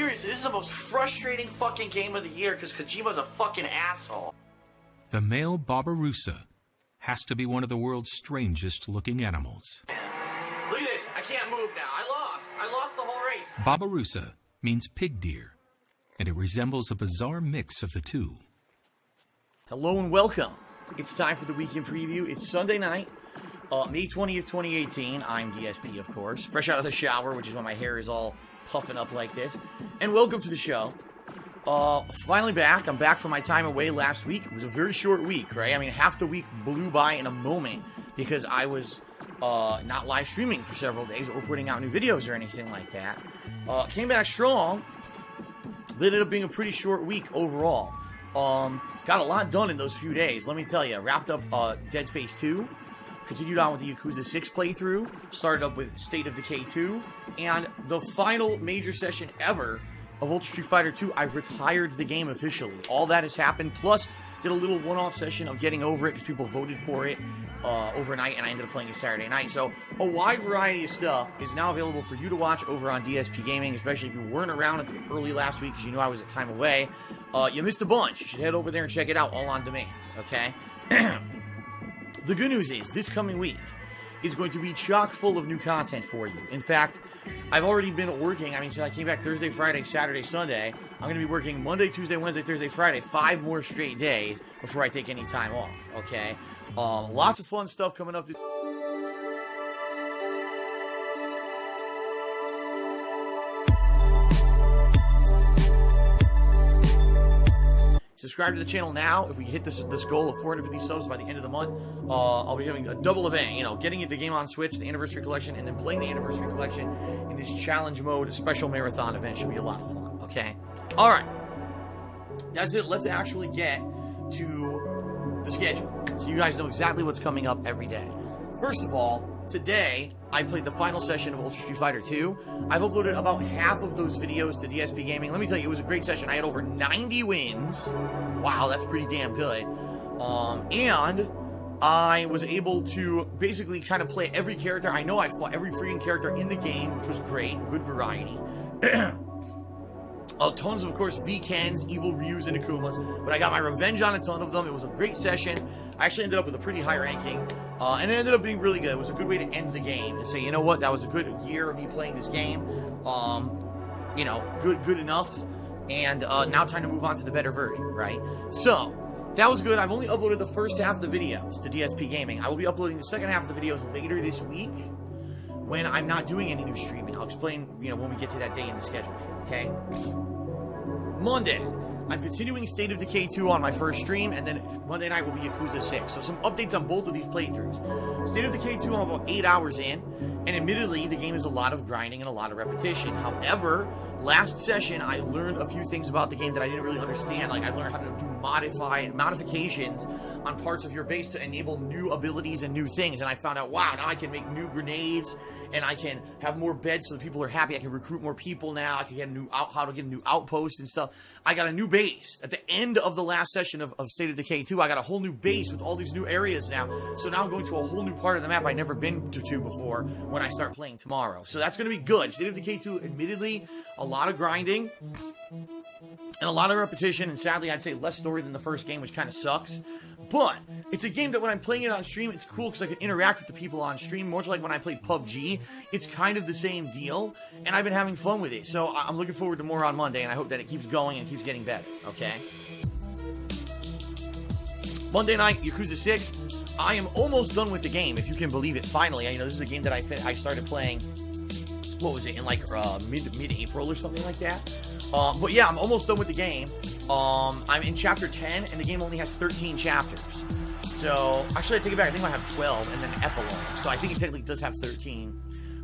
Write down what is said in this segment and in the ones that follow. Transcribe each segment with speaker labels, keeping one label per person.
Speaker 1: seriously, this is the most frustrating fucking game of the year because Kojima's a fucking asshole.
Speaker 2: The male Barbarossa has to be one of the world's strangest looking animals.
Speaker 1: Look at this. I can't move now. I lost the whole race.
Speaker 2: Barbarossa means pig deer, and it resembles a bizarre mix of the two.
Speaker 3: Hello and welcome. It's time for the weekend preview. It's Sunday night, May 20th, 2018. I'm DSP, of course. Fresh out of the shower, which is why my hair is all puffing up like this. And welcome to the show. Finally back. I'm back from my time away last week. It was a very short week, right? I mean, half the week blew by in a moment because I was not live streaming for several days or putting out new videos or anything like that. Came back strong, but it ended up being a pretty short week overall. Got a lot done in those few days, let me tell you. Wrapped up Dead Space 2, continued on with the Yakuza 6 playthrough, started up with State of Decay 2, and the final major session ever of Ultra Street Fighter 2, I've retired the game officially. All that has happened, plus did a little one-off session of getting over it because people voted for it overnight, and I ended up playing it Saturday night. So a wide variety of stuff is now available for you to watch over on DSP Gaming, especially if you weren't around at the early last week because you knew I was at time away. You missed a bunch. You should head over there and check it out all on demand, okay? The good news is, this coming week is going to be chock full of new content for you. In fact, I've already been working. I mean, since I came back Thursday, Friday, Saturday, Sunday, I'm going to be working Monday, Tuesday, Wednesday, Thursday, Friday, 5 more straight days before I take any time off, okay? Lots of fun stuff coming up this... Subscribe to the channel now. If we hit this goal of 450 subs by the end of the month, I'll be having a double event. You know, getting the game on Switch, the Anniversary Collection, and then playing the Anniversary Collection in this challenge mode special marathon event. Should be a lot of fun, okay? All right. That's it. Let's actually get to the schedule so you guys know exactly what's coming up every day. First of all, today, I played the final session of Ultra Street Fighter 2. I've uploaded about half of those videos to DSP Gaming. Let me tell you, it was a great session. I had over 90 wins. Wow, that's pretty damn good. And I was able to basically kind of play every character. I know I fought every freaking character in the game, which was great. Good variety. Tons of course, V-Kens, Evil Ryus, and Akumas. But I got my revenge on a ton of them. It was a great session. I actually ended up with a pretty high ranking. And it ended up being really good. It was a good way to end the game and say, you know what, that was a good year of me playing this game. You know, good enough. And now time to move on to the better version, right? So, that was good. I've only uploaded the first half of the videos to DSP Gaming. I will be uploading the second half of the videos later this week when I'm not doing any new streaming. I'll explain, you know, when we get to that day in the schedule, okay? Monday, I'm continuing State of Decay 2 on my first stream, and then Monday night will be Yakuza 6. So some updates on both of these playthroughs. State of Decay 2, I'm about 8 hours in, and admittedly, the game is a lot of grinding and a lot of repetition. However, last session, I learned a few things about the game that I didn't really understand. Like, I learned how to do modifications on parts of your base to enable new abilities and new things, and I found out, wow, now I can make new grenades, and I can have more beds so that people are happy. I can recruit more people now. I can get how to get a new outpost and stuff. I got a new base. At the end of the last session of State of Decay 2, I got a whole new base with all these new areas now. So now I'm going to a whole new part of the map I've never been to before when I start playing tomorrow. So that's going to be good. State of Decay 2, admittedly, a lot of grinding and a lot of repetition, and sadly, I'd say less story than the first game, which kind of sucks. But it's a game that when I'm playing it on stream, it's cool because I can interact with the people on stream. Much like when I played PUBG, it's kind of the same deal, and I've been having fun with it. So I'm looking forward to more on Monday, and I hope that it keeps going and keeps getting better, okay? Monday night, Yakuza 6. I am almost done with the game, if you can believe it, finally. You know, this is a game that I started playing, what was it, in like mid-April or something like that. But yeah, I'm almost done with the game. I'm in chapter 10, and the game only has 13 chapters. So, actually, I take it back. I think I have 12, and then an epilogue. So I think it technically does have 13.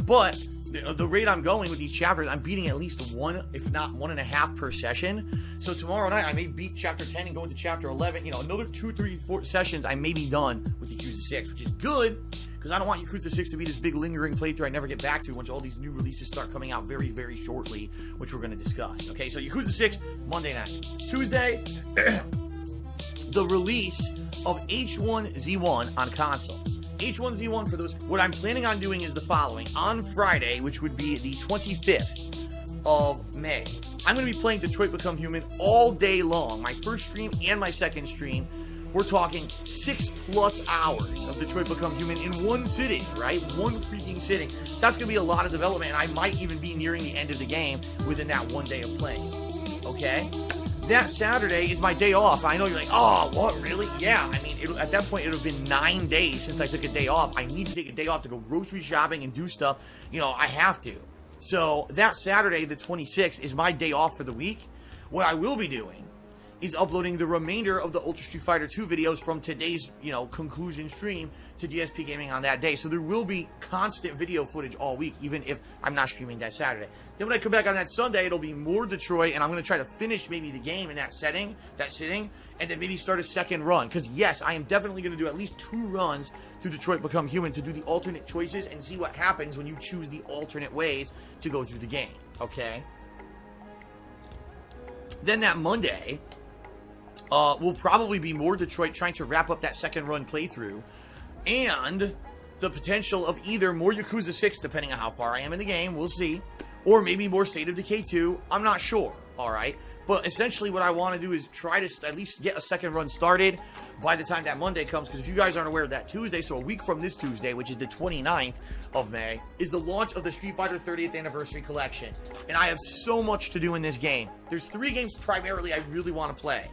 Speaker 3: But the rate I'm going with these chapters, I'm beating at least 1, if not 1.5 per session. So tomorrow night, I may beat chapter 10 and go into chapter 11. You know, another 2, 3, 4 sessions, I may be done with Yakuza 6, which is good, because I don't want Yakuza 6 to be this big lingering playthrough I never get back to once all these new releases start coming out very, very shortly, which we're going to discuss. Okay, so Yakuza 6, Monday night. Tuesday, the release of H1Z1 on consoles. H1Z1 for those, what I'm planning on doing is the following. On Friday, which would be the 25th of May. I'm going to be playing Detroit Become Human all day long. My first stream and my second stream. We're talking 6+ hours of Detroit Become Human in one sitting, right? One freaking sitting. That's going to be a lot of development, and I might even be nearing the end of the game within that one day of playing. Okay? That Saturday is my day off. I know you're like, oh, what, really? Yeah, I mean, at that point, it would have been 9 days since I took a day off. I need to take a day off to go grocery shopping and do stuff. You know, I have to. So that Saturday, the 26th, is my day off for the week. What I will be doing is uploading the remainder of the Ultra Street Fighter 2 videos from today's, conclusion stream to DSP Gaming on that day. So there will be constant video footage all week, even if I'm not streaming that Saturday. Then when I come back on that Sunday, it'll be more Detroit, and I'm going to try to finish maybe the game in that sitting, and then maybe start a second run. Because yes, I am definitely going to do at least 2 runs through Detroit Become Human to do the alternate choices and see what happens when you choose the alternate ways to go through the game. Okay? Then that Monday will probably be more Detroit, trying to wrap up that second run playthrough, and the potential of either more Yakuza 6, depending on how far I am in the game, we'll see, or maybe more State of Decay 2, I'm not sure, alright? But essentially what I want to do is try to at least get a second run started by the time that Monday comes, because if you guys aren't aware, that Tuesday, so a week from this Tuesday, which is the 29th of May, is the launch of the Street Fighter 30th Anniversary Collection, and I have so much to do in this game. There's 3 games primarily I really want to play.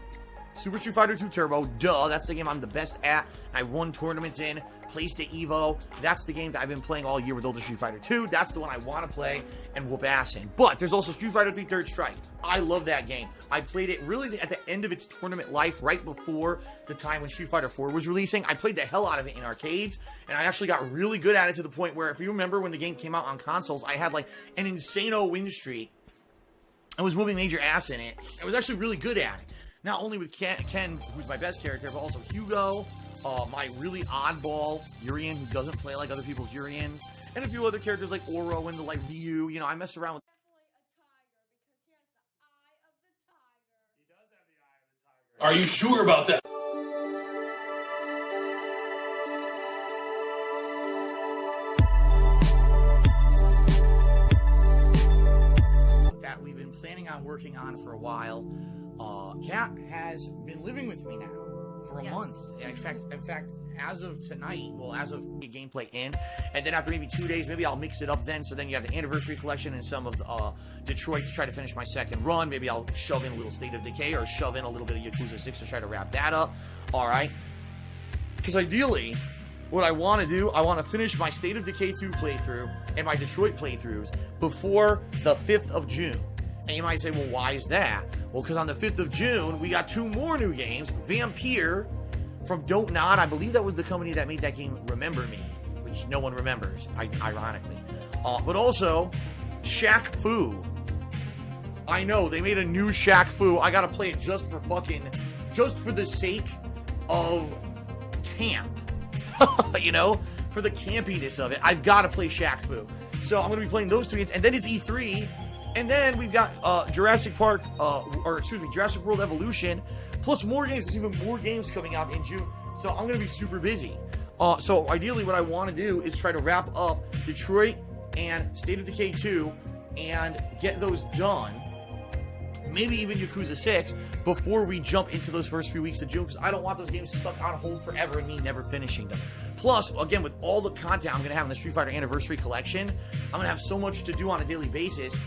Speaker 3: Super Street Fighter 2 Turbo, duh, that's the game I'm the best at. I won tournaments in, placed at EVO. That's the game that I've been playing all year with Ultra Street Fighter 2. That's the one I want to play and whoop ass in. But there's also Street Fighter 3 Third Strike. I love that game. I played it really at the end of its tournament life, right before the time when Street Fighter 4 was releasing. I played the hell out of it in arcades, and I actually got really good at it to the point where, if you remember when the game came out on consoles, I had like an insano win streak. I was moving major ass in it. I was actually really good at it. Not only with Ken, who's my best character, but also Hugo, my really oddball Urien, who doesn't play like other people's Uriens, and a few other characters like Oro and like Ryu. You know, I mess around with.
Speaker 4: Are you sure about that?
Speaker 3: That we've been planning on working on for a while. Kat has been living with me now for a month. In fact, as of tonight, as of gameplay in, and then after maybe 2 days, maybe I'll mix it up then. So then you have the Anniversary Collection and some of the Detroit to try to finish my second run. Maybe I'll shove in a little State of Decay or shove in a little bit of Yakuza 6 to try to wrap that up. All right. Because ideally, what I want to do, I want to finish my State of Decay 2 playthrough and my Detroit playthroughs before the 5th of June. And you might say, well, why is that? Well, because on the 5th of June, we got 2 more new games. Vampire from Don't Nod. I believe that was the company that made that game Remember Me, which no one remembers, ironically. But also, Shaq Fu. I know, they made a new Shaq Fu. I gotta play it just for the sake of camp. You know? For the campiness of it. I've gotta play Shaq Fu. So I'm gonna be playing those 2 games, and then it's E3. And then we've got Jurassic World Evolution, plus more games. There's even more games coming out in June. So I'm going to be super busy. So ideally what I want to do is try to wrap up Detroit and State of Decay 2 and get those done. Maybe even Yakuza 6 before we jump into those first few weeks of June, because I don't want those games stuck on hold forever and me never finishing them. Plus, again, with all the content I'm going to have in the Street Fighter Anniversary Collection, I'm going to have so much to do on a daily basis.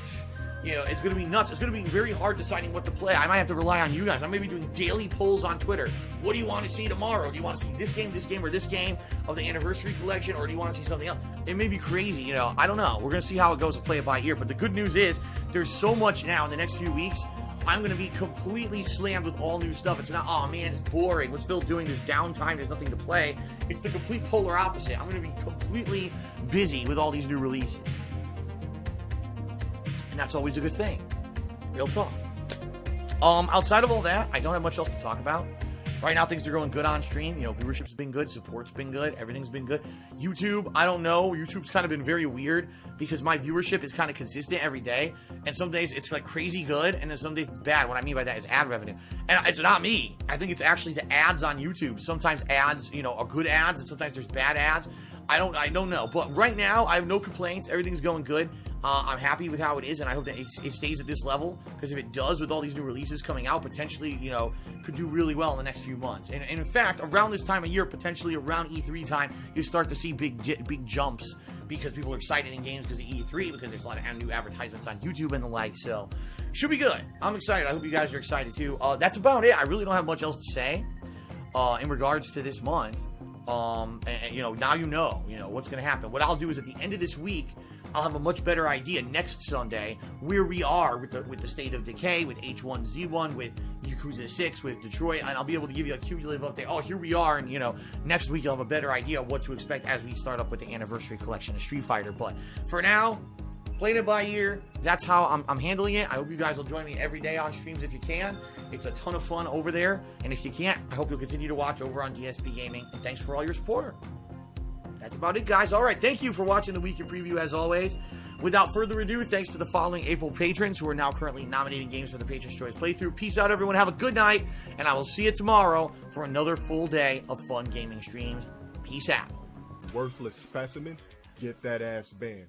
Speaker 3: You know, it's going to be nuts. It's going to be very hard deciding what to play. I might have to rely on you guys. I'm going to be doing daily polls on Twitter. What do you want to see tomorrow? Do you want to see this game, or this game of the Anniversary Collection, or do you want to see something else? It may be crazy, you know. I don't know. We're going to see how it goes and play it by ear. But the good news is there's so much now in the next few weeks. I'm going to be completely slammed with all new stuff. It's not, oh man, it's boring. What's Phil doing? There's downtime. There's nothing to play. It's the complete polar opposite. I'm going to be completely busy with all these new releases. And that's always a good thing. Real talk. Outside of all that, I don't have much else to talk about. Right now, things are going good on stream. You know, viewership's been good, support's been good, everything's been good. YouTube, I don't know. YouTube's kind of been very weird because my viewership is kind of consistent every day. And some days it's like crazy good, and then some days it's bad. What I mean by that is ad revenue. And it's not me. I think it's actually the ads on YouTube. Sometimes ads, you know, are good ads, and sometimes there's bad ads. I don't know. But right now, I have no complaints. Everything's going good. I'm happy with how it is, and I hope that it stays at this level, because if it does, with all these new releases coming out, potentially, you know, could do really well in the next few months. And in fact, around this time of year, potentially around E3 time, you start to see big jumps, because people are excited in games because of E3, because there's a lot of new advertisements on YouTube and the like. So, should be good. I'm excited. I hope you guys are excited too. That's about it. I really don't have much else to say in regards to this month. And you know, now you know what's going to happen. What I'll do is at the end of this week, I'll have a much better idea next Sunday where we are with the State of Decay, with H1Z1, with Yakuza 6, with Detroit, and I'll be able to give you a cumulative update. Oh, here we are, and you know, next week you'll have a better idea of what to expect as we start up with the anniversary collection of Street Fighter. But for now, playing it by ear, that's how I'm handling it. I hope you guys will join me every day on streams if you can. It's a ton of fun over there, and if you can't, I hope you'll continue to watch over on DSP Gaming, and thanks for all your support. That's about it, guys. All right, thank you for watching the Weekend Preview, as always. Without further ado, thanks to the following April patrons who are now currently nominating games for the Patrons' Choice playthrough. Peace out, everyone. Have a good night, and I will see you tomorrow for another full day of fun gaming streams. Peace out.
Speaker 5: Worthless specimen, get that ass banned.